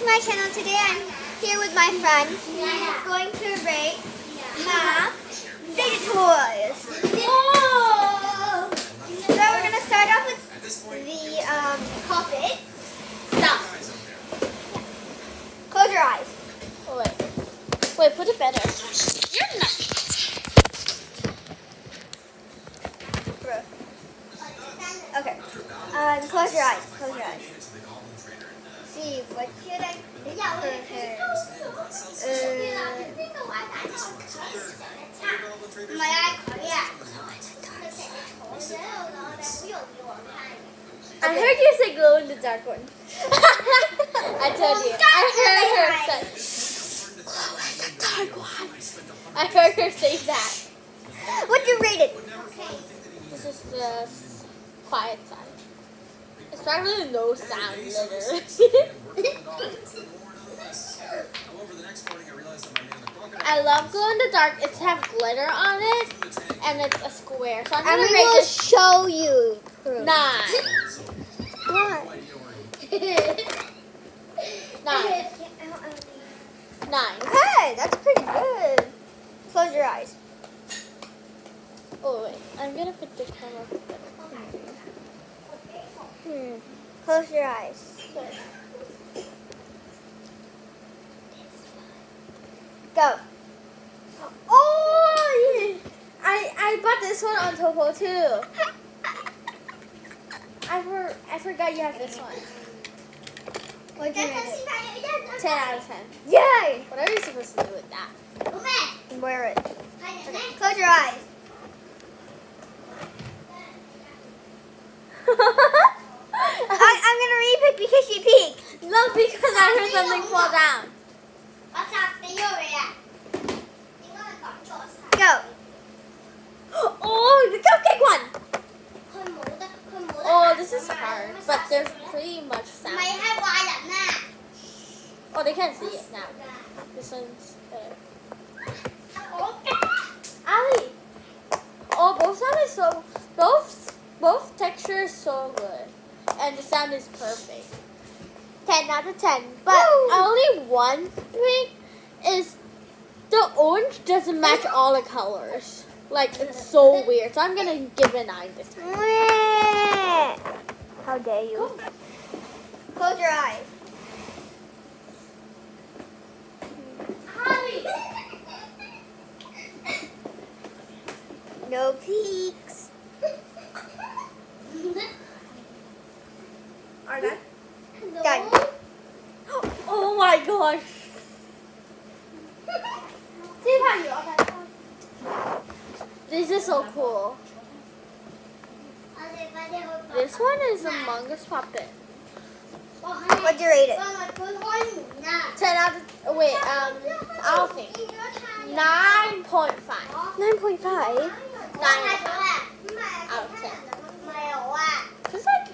my channel. Today I'm here with my friend. We're going to rate my fidget toys. Whoa! So we're going to start off with the coffin. Stop. Close your eyes. Oh, wait, put it better. You're not. Okay. Close your eyes. Close your eyes. See, what should I pick for her? I heard you say glow in the dark one. I told you. I heard her say glow in the dark one. I heard her say that. What do you rate it? This is the quiet side. It's probably no sound, literally. I love glow in the dark. It's have glitter on it, and it's a square. So I'm gonna rate will this show you. 9. What? 9. Okay, that's pretty good. Close your eyes. Oh wait, I'm gonna put the camera. Close your eyes. Go. Oh, I bought this one on Topo too. I forgot you have this one. What do you rate it? 10 out of 10. Yay! What are you supposed to do with that? Wear it. Close your eyes. I'm gonna repeat because she peeked. No, because I heard something fall down. Go. Oh, the cupcake one. Oh, this is hard, but there's pretty much sound. Oh, they can't see it now. This one's better. Ali. Oh, both sound is so both texture is so good, and the sound is perfect. 10 out of 10. But only one thing is the orange doesn't match all the colors. Like, it's so weird. So I'm gonna give it a 9 this time. How dare you? Close your eyes. No peeks. Are done? Done. Oh my gosh. This is so cool. This one is a Among Us puppet. What'd you rate it? 10 out of, I'll think. 9.5. 9.5. 9 out of 10. Cause like,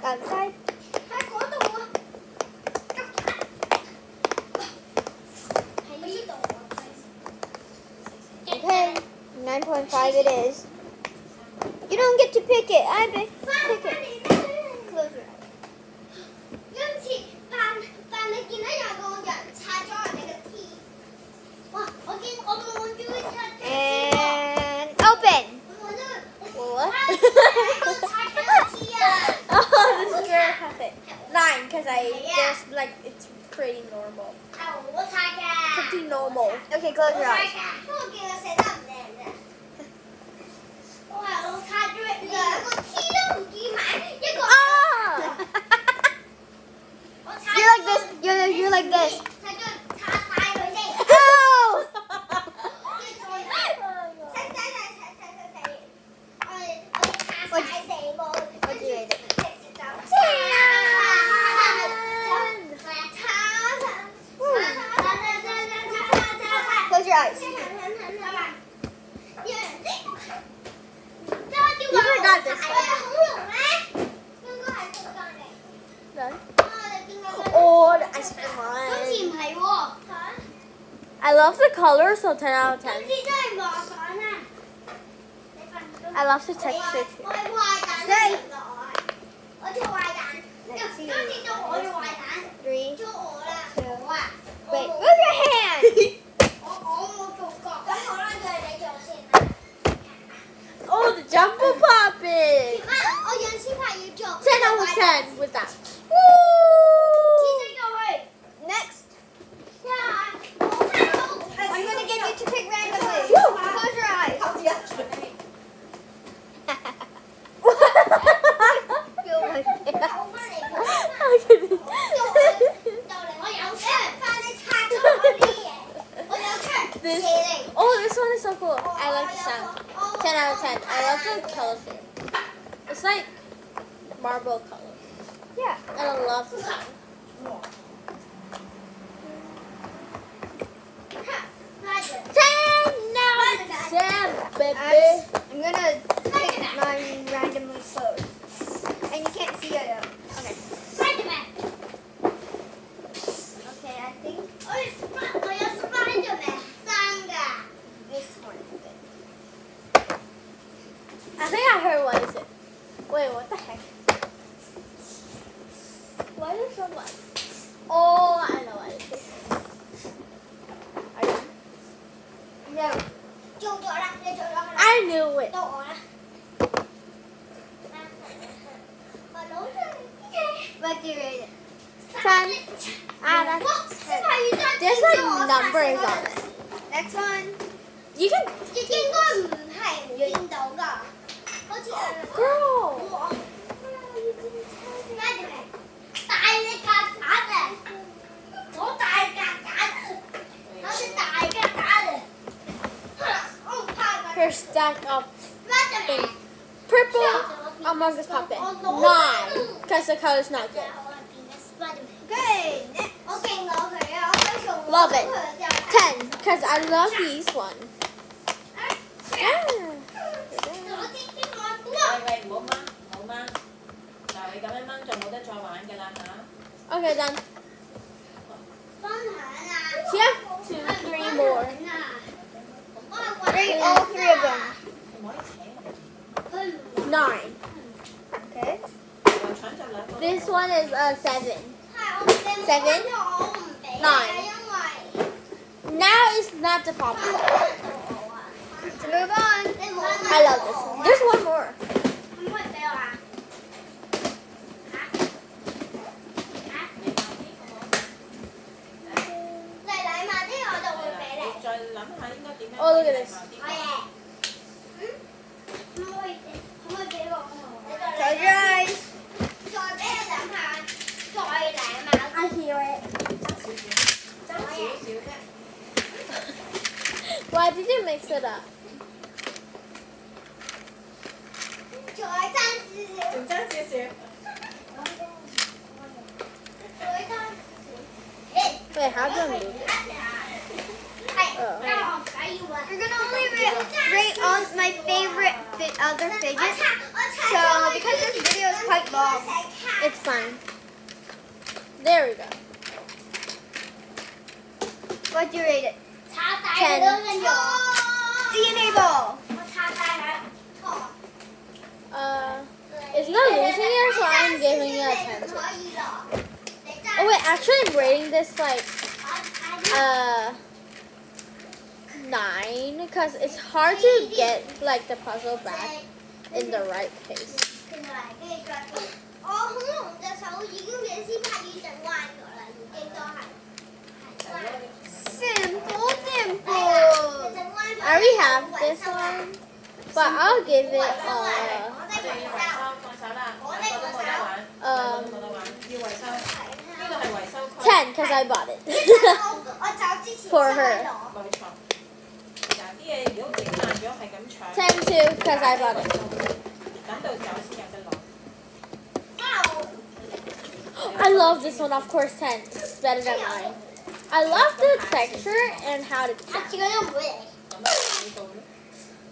Outside. Okay, 9.5 it is. You don't get to pick it. I pick it. Close your eyes. And open. what? Oh, this is very perfect. 9, because there's like, it's pretty normal. Pretty normal. Okay, close your eyes. You're like this. You're like this. Oh! What'd you rate it? 10. Close your eyes. You forgot this one. Done? Oh, the ice cream one. I love the color, so 10 out of 10. I love the texture too. Okay. 10 with that. Woo! Next. I'm gonna get you to pick randomly. Woo! Close your eyes. Feel my this, this one is so cool. I like the sound. 10 out of 10. I love the color scheme. It's like marble color. Yeah. And I love the sound. 10 out of 10, baby. I'm gonna pick mine randomly closed. And you can't see it though. Okay. Okay, I think this one is good. I think I heard what is it. Wait, what the heck? Why is so much? Oh, I know what it is. Are you? No. I knew it. What do you rate it? 10 out of 10. There's like numbers on it. Next one. You can. Girl. Her stack of things. Purple Among Us Puppet. 9. Because the color's not good. Good. Next. Love it. 10. Because I love these ones. Yeah. 喂，唔好掹，唔好掹。嗱，你咁樣掹就冇得再玩㗎啦嚇。Okay, done. She has 2, 3 more. Rate all 3 of them. 唔可以扯。 9. Okay. 又搶就兩個。 This one is a 7. 7. 9. Now it's not the popular. Let's move on. I love this one. There's one more. Oh, look at this. Close your eyes. I hear it. Why did you mix it up? 仲爭少少。 Wait, how do I move it? Oh. We're gonna only rate on my favorite other fidgets. So because this video is quite long, It's fine. There we go. what do you rate it? 10. DNA ball. It's not losing here, so I'm giving it a 10. Oh wait, actually I'm rating this like 9 because it's hard to get like the puzzle back in the right place. Simple dimple. I already have this one, but I'll give it 10 because I bought it for her. 10 too because I bought it. I love this one, of course 10. It's better than mine. I love the texture and how it sounds.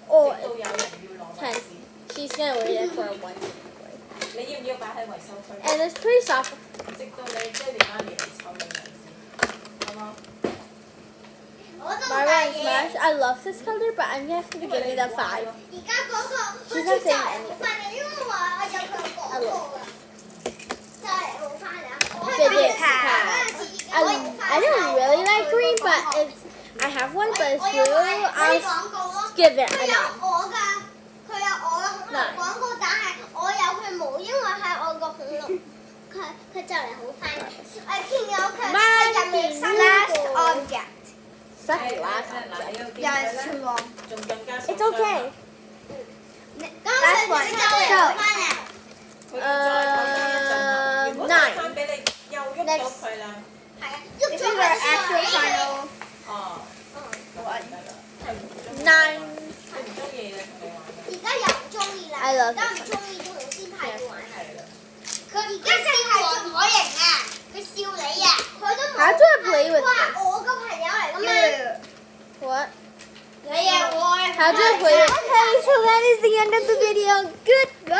Oh, 10. She's gonna wait it for 1 minute. And it's pretty soft. Marvel and Smash. I love this color, but I'm gonna have to give it a 5. She's not saying anything. I love this. Fidget pad. I don't really like green, but I have one, but it's blue. I'll give it a 9. 9. 佢就嚟好翻。我見到佢入面 last object。Second last. 又係全黃。仲更加。It's okay. Last one. Go. 佢再講多一陣。如果帶翻俾你，又喐到佢啦。係啊， This is our actual final 哦。one. 9. 佢唔中意咧，同你玩嘅。而家又唔中意啦。 I love 而家唔 it. 中意都老師派佢玩。係啦。佢而家真係做我型啊！佢笑你啊！佢都冇。 How do I play with 哇！ this? 我個朋友嚟㗎嘛。What? 你啊，我。How do I play it? Okay, so that is the end of the video. Goodbye.